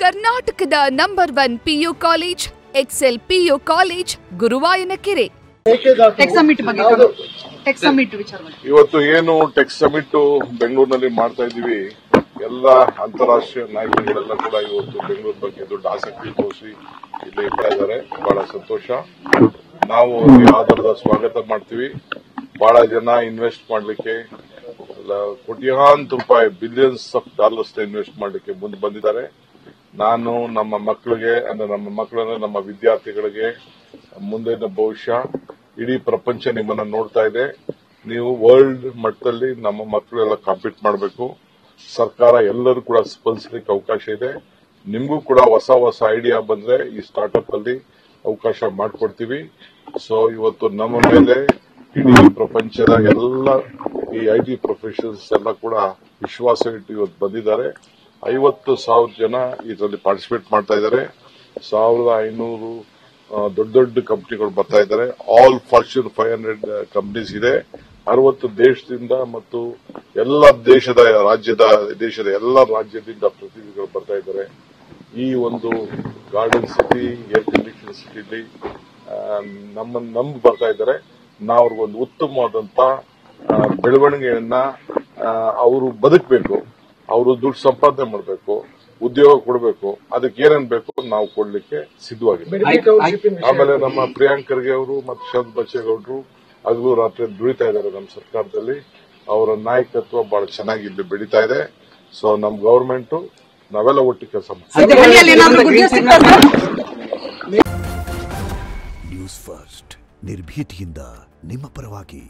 ಕರ್ನಾಟಕದ number 1 PU college Excel PU college Guruvayanakere tech summit ಬಗ್ಗೆ tech summit ವಿಚಾರವಾಗಿ ಇವತ್ತು ಏನು ಟೆಕ್ ಸಮಿಟ್ ಬೆಂಗಳೂರಿನಲ್ಲಿ ಮಾಡ್ತಾ ಇದೀವಿ. ಎಲ್ಲ ಅಂತಾರಾಷ್ಟ್ರೀಯ ನಾಯಕರುಗಳೆಲ್ಲ ಕೂಡ ಇವತ್ತು ಬೆಂಗಳೂರು ಬಗ್ಗೆ ದೊಡ್ಡ ಆಸಕ್ತಿ ತೋರಿಸಿ ಇಲ್ಲಿ ಇರ್ತಾ ಇದ್ದಾರೆ. ಬಹಳ ಸಂತೋಷ. ನಾವು ಆಧಾರದ ಸ್ವಾಗತ ಮಾಡ್ತೀವಿ. ಬಹಳ ಜನ ಇನ್ವೆಸ್ಟ್ ಮಾಡಲಿಕ್ಕೆ ಕೋಟ್ಯಾಂತರ ರೂಪಾಯಿ ಬಿಲಿಯನ್ಸ್ ಆಫ್ ಡಾಲರ್ಸ್ ಇನ್ವೆಸ್ಟ್ ಮಾಡಲಿಕ್ಕೆ ಮುಂದೆ ಬಂದಿದ್ದಾರೆ. ನಾನು ನಮ್ಮ ಮಕ್ಕಳಿಗೆ ನಮ್ಮ ವಿದ್ಯಾರ್ಥಿಗಳಿಗೆ ಮುಂದಿನ ಭವಿಷ್ಯ ಇಡೀ ಪ್ರಪಂಚ ನಿಮ್ಮನ್ನ ನೋಡ್ತಾ ಇದೆ. ನೀವು ವರ್ಲ್ಡ್ ಮಟ್ಟದಲ್ಲಿ ನಮ್ಮ ಮಕ್ಕಳೆಲ್ಲ ಕಾಂಪೀಟ್ ಮಾಡಬೇಕು. ಸರ್ಕಾರ ಎಲ್ಲರೂ ಕೂಡ ಸ್ಪಂದಿಸಲಿಕ್ಕೆ ಅವಕಾಶ ಇದೆ. ನಿಮಗೂ ಕೂಡ ಹೊಸ ಐಡಿಯಾ ಬಂದ್ರೆ ಈ ಸ್ಟಾರ್ಟ್ಅಪ್ ಅಲ್ಲಿ ಅವಕಾಶ ಮಾಡಿಕೊಡ್ತೀವಿ. ಸೊ ಇವತ್ತು ನಮ್ಮ ಮೇಲೆ ಇಡೀ ಪ್ರಪಂಚದ ಎಲ್ಲ ಈ ಐಟಿ ಪ್ರೊಫೆಷನಲ್ಸ್ ಎಲ್ಲ ಕೂಡ ವಿಶ್ವಾಸ ಇಟ್ಟು ಇವತ್ತು ಬಂದಿದ್ದಾರೆ. 50,000 ಜನ ಇದರಲ್ಲಿ ಪಾರ್ಟಿಸಿಪೇಟ್ ಮಾಡ್ತಾ ಇದ್ದಾರೆ. 1,500 ದೊಡ್ಡ ಕಂಪನಿಗಳು ಬರ್ತಾ ಇದ್ದಾರೆ. ಆಲ್ ಫಾರ್ಚ್ಯೂನ್ 500 ಕಂಪನೀಸ್ ಇದೆ. 60 ದೇಶದಿಂದ ಮತ್ತು ಎಲ್ಲ ದೇಶದ ಎಲ್ಲ ರಾಜ್ಯದಿಂದ ಪ್ರತಿನಿಧಿಗಳು ಬರ್ತಾ ಇದ್ದಾರೆ. ಈ ಒಂದು ಗಾರ್ಡನ್ ಸಿಟಿ, ಏರ್ ಕಂಡೀಷನ್ ಸಿಟಿಲಿ ನಮ್ಮ ಬರ್ತಾ ಇದ್ದಾರೆ. ನಾವು ಅವ್ರಿಗೊಂದು ಉತ್ತಮವಾದಂತ ಬೆಳವಣಿಗೆಯನ್ನ ಅವರು ಬದುಕಬೇಕು, ಅವರು ದುಡ್ಡು ಸಂಪಾದನೆ ಮಾಡಬೇಕು, ಉದ್ಯೋಗ ಕೊಡಬೇಕು. ಅದಕ್ಕೆ ಏನೇನ್ ಬೇಕು ನಾವು ಕೊಡ್ಲಿಕ್ಕೆ ಸಿದ್ಧವಾಗಿದ್ದೀವಿ. ಆಮೇಲೆ ನಮ್ಮ ಪ್ರಿಯಾಂಕ್ ಖರ್ಗೆ ಅವರು ಮತ್ತು ಶರದ್ ಬಚ್ಚೇಗೌಡರು ಹಗಲು ರಾತ್ರಿ ದುಡಿತಾ ಇದ್ದಾರೆ ನಮ್ಮ ಸರ್ಕಾರದಲ್ಲಿ. ಅವರ ನಾಯಕತ್ವ ಬಹಳ ಚೆನ್ನಾಗಿ ಇಲ್ಲಿ ಬೆಳೀತಾ ಇದೆ. ಸೊ ನಮ್ಮ ಗವರ್ಮೆಂಟ್ ನಾವೆಲ್ಲ ಒಟ್ಟಿಗೆ ಕೆಲಸ ಮಾಡ್ತೀವಿ. ನ್ಯೂಸ್ ಫಸ್ಟ್ ನಿರ್ಭೀತಿಯಿಂದ ನಿಮ್ಮ ಪರವಾಗಿ.